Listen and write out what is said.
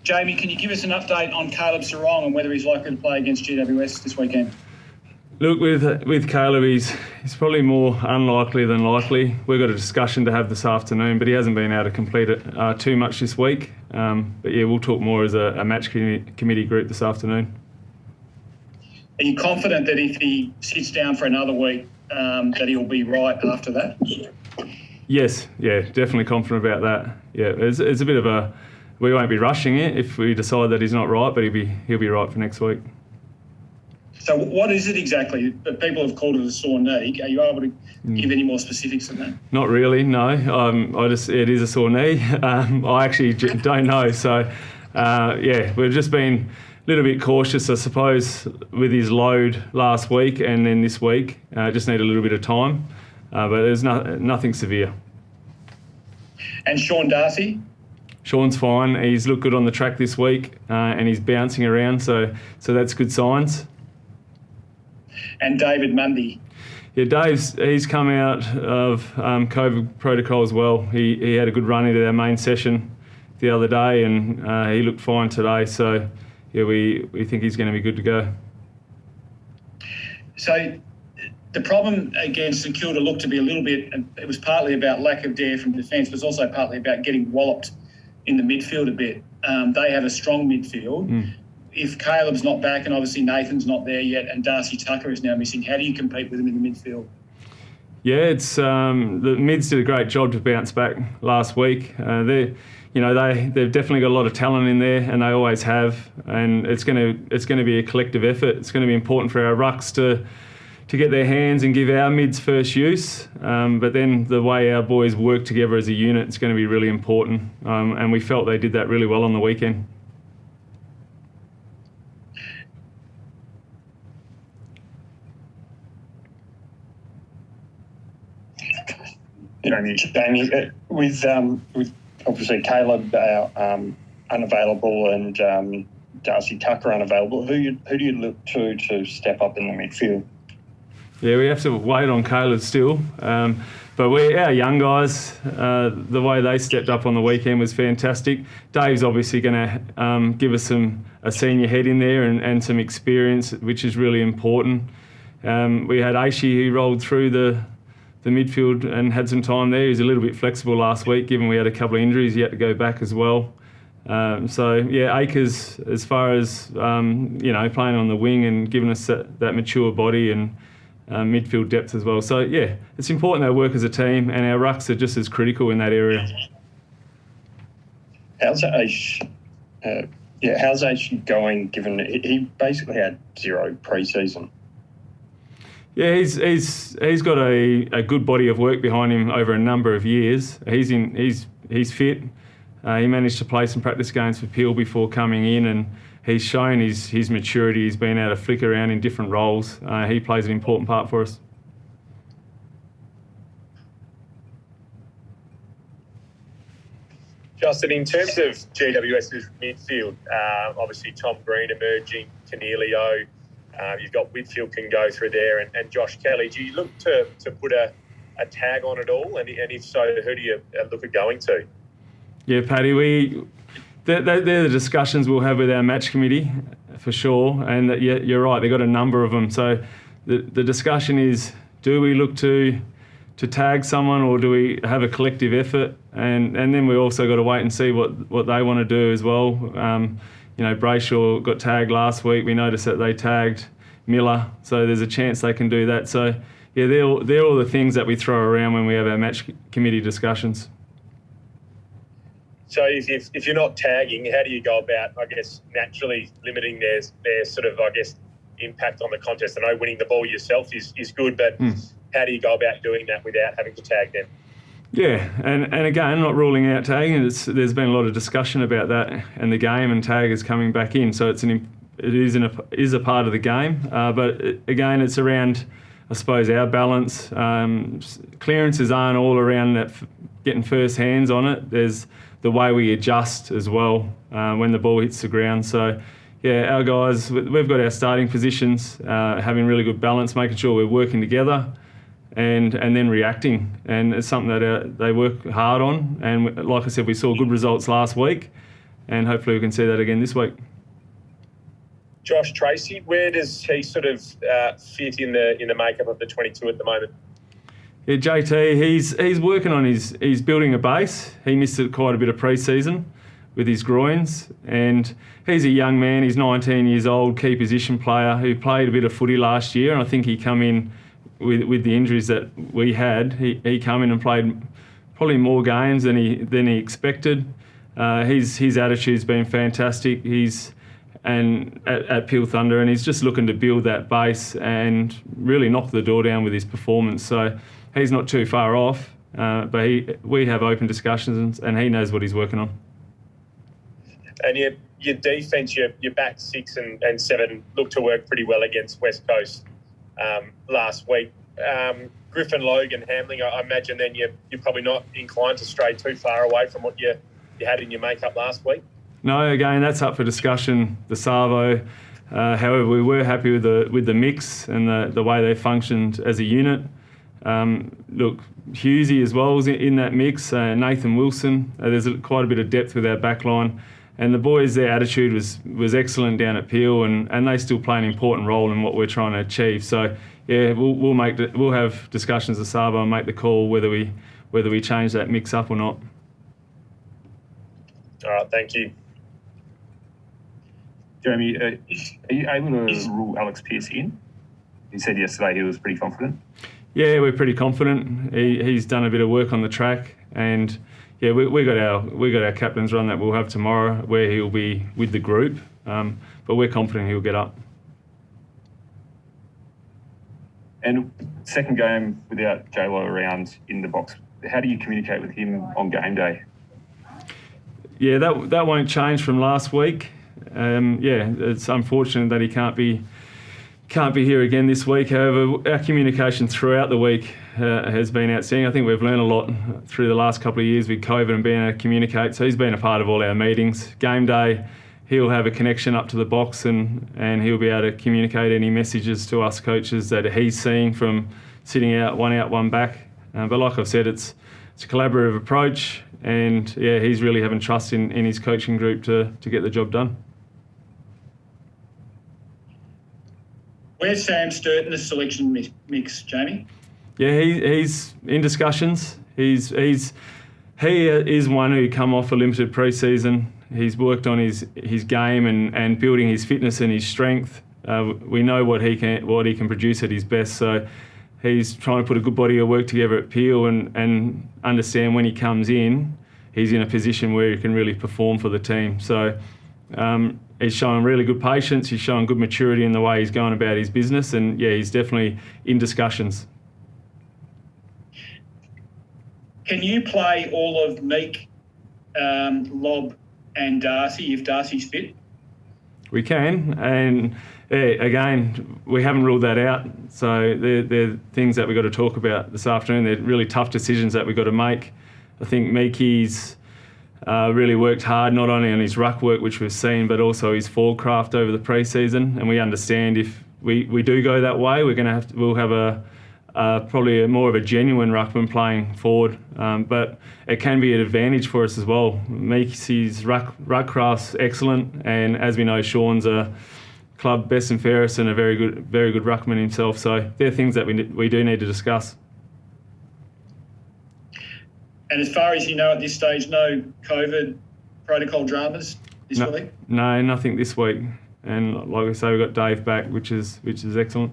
Jaymie, can you give us an update on Caleb Sarong and whether he's likely to play against GWS this weekend? Look, with Caleb, he's probably more unlikely than likely. We've got a discussion to have this afternoon, but he hasn't been able to complete it too much this week. But yeah, we'll talk more as a match committee group this afternoon. Are you confident that if he sits down for another week, that he'll be right after that? Yes, yeah, definitely confident about that. Yeah, it's a bit of a, we won't be rushing it if we decide that he's not right, but he'll be right for next week. So what is it exactly? People have called it a sore knee. Are you able to give any more specifics than that? Not really, no. It is a sore knee. I actually don't know. So, yeah, we've just been a little bit cautious, I suppose, with his load last week and then this week. Just need a little bit of time, but there's nothing severe. And Sean Darcy? Sean's fine. He's looked good on the track this week, and he's bouncing around, so that's good signs. And David Mundy? Yeah, he's come out of COVID protocol as well. He had a good run into our main session the other day, and he looked fine today. So, yeah, we think he's going to be good to go. So the problem against St Kilda looked to be a little bit, it was partly about lack of dare from defence, but it's also partly about getting walloped in the midfield a bit. They have a strong midfield. If Caleb's not back, and obviously Nathan's not there yet, and Darcy Tucker is now missing, how do you compete with him in the midfield? Yeah, it's the mids did a great job to bounce back last week. They've definitely got a lot of talent in there, and they always have. And it's going to be a collective effort. It's going to be important for our rucks to get their hands and give our mids first use. But then the way our boys work together as a unit is going to be really important. And we felt they did that really well on the weekend. Jaymie, with obviously Caleb unavailable and Darcy Tucker unavailable, who do you look to step up in the midfield? Yeah, we have to wait on Caleb still, but our young guys, the way they stepped up on the weekend was fantastic. Dave's obviously going to give us a senior head in there and some experience, which is really important. We had Aishi who rolled through the midfield and had some time there. He was a little bit flexible last week, given we had a couple of injuries. He had to go back as well. So, yeah, Akers, as far as, playing on the wing and giving us that mature body and midfield depth as well. So, yeah, it's important they work as a team, and our rucks are just as critical in that area. How's Aish going, given he basically had zero pre-season? Yeah, he's got a good body of work behind him over a number of years. He's fit. He managed to play some practice games for Peel before coming in, and he's shown his maturity. He's been able to flick around in different roles. He plays an important part for us. Justin, in terms of GWS's midfield, obviously Tom Green emerging, Cornelio. You've got Whitfield can go through there, and Josh Kelly. Do you look to put a tag on it all? And if so, who do you look at going to? Yeah, Paddy, they're the discussions we'll have with our match committee for sure. And you're right, they've got a number of them. So the discussion is, do we look to tag someone, or do we have a collective effort? And then we also got to wait and see what they want to do as well. Brayshaw got tagged last week. We noticed that they tagged Miller, so there's a chance they can do that. So, yeah, they're all the things that we throw around when we have our match committee discussions. So if you're not tagging, how do you go about, I guess, naturally limiting their sort of, I guess, impact on the contest? I know winning the ball yourself is good, but how do you go about doing that without having to tag them? Yeah, and again, not ruling out tagging. There's been a lot of discussion about that and the game, and tag is coming back in, so it is a part of the game. But again, it's around, I suppose, our balance. Clearances aren't all around that getting first hands on it. There's the way we adjust as well when the ball hits the ground. So, yeah, our guys, we've got our starting positions, having really good balance, making sure we're working together. And then reacting, and it's something that they work hard on. And like I said, we saw good results last week, and hopefully we can see that again this week. Josh Tracy, where does he sort of fit in the makeup of the 22 at the moment? Yeah, JT, he's working on he's building a base. He missed quite a bit of pre-season with his groins, and he's a young man. He's 19 years old, key position player who played a bit of footy last year, and I think he come in with the injuries that we had. He come in and played probably more games than he expected. His attitude's been fantastic. He's at Peel Thunder, and he's just looking to build that base and really knock the door down with his performance. So he's not too far off, but we have open discussions, and he knows what he's working on. And your defence, your back 6 and 7 looked to work pretty well against West Coast last week. Griffin, Logan, Hamling, I imagine then you're probably not inclined to stray too far away from what you had in your makeup last week. No, again, that's up for discussion, the Savo. However, we were happy with the mix and the way they functioned as a unit. Look, Hughesy as well was in that mix, Nathan Wilson. There's quite a bit of depth with our back line. And the boys, their attitude was excellent down at Peel, and they still play an important role in what we're trying to achieve. So, yeah, we'll have discussions with Savo and make the call whether we change that mix up or not. All right, thank you. Jaymie, are you able to rule Alex Pearce in? You said yesterday he was pretty confident. Yeah, we're pretty confident. He's done a bit of work on the track, and yeah, we got our captain's run that we'll have tomorrow, where he'll be with the group. But we're confident he'll get up. And second game without J-Lo around in the box, how do you communicate with him on game day? Yeah, that won't change from last week. It's unfortunate that he can't be here again this week. However, our communication throughout the week has been outstanding. I think we've learned a lot through the last couple of years with COVID and being able to communicate. So he's been a part of all our meetings. Game day, he'll have a connection up to the box and he'll be able to communicate any messages to us coaches that he's seeing from sitting out, one back. But like I've said, it's a collaborative approach, and yeah, he's really having trust in his coaching group to get the job done. Where's Sam Sturt in the selection mix, Jaymie? Yeah, he's in discussions. He is one who come off a limited pre-season. He's worked on his game and building his fitness and his strength. We know what he can produce at his best. So he's trying to put a good body of work together at Peel and understand when he comes in, he's in a position where he can really perform for the team. So he's showing really good patience. He's showing good maturity in the way he's going about his business, and yeah, he's definitely in discussions. Can you play all of Meek, Lob and Darcy if Darcy's fit? We can, and again, we haven't ruled that out. So they're things that we've got to talk about this afternoon. They're really tough decisions that we've got to make. I think Meekie's really worked hard, not only on his ruck work, which we've seen, but also his forward craft over the pre-season. And we understand if we do go that way, we'll have probably more of a genuine ruckman playing forward. But it can be an advantage for us as well. Meekie's ruck craft's excellent, and as we know, Sean's a club best and fairest and a very good ruckman himself. So they're things that we do need to discuss. And as far as you know at this stage, no COVID protocol dramas this week? No, nothing this week. And like I say, we've got Dave back, which is excellent.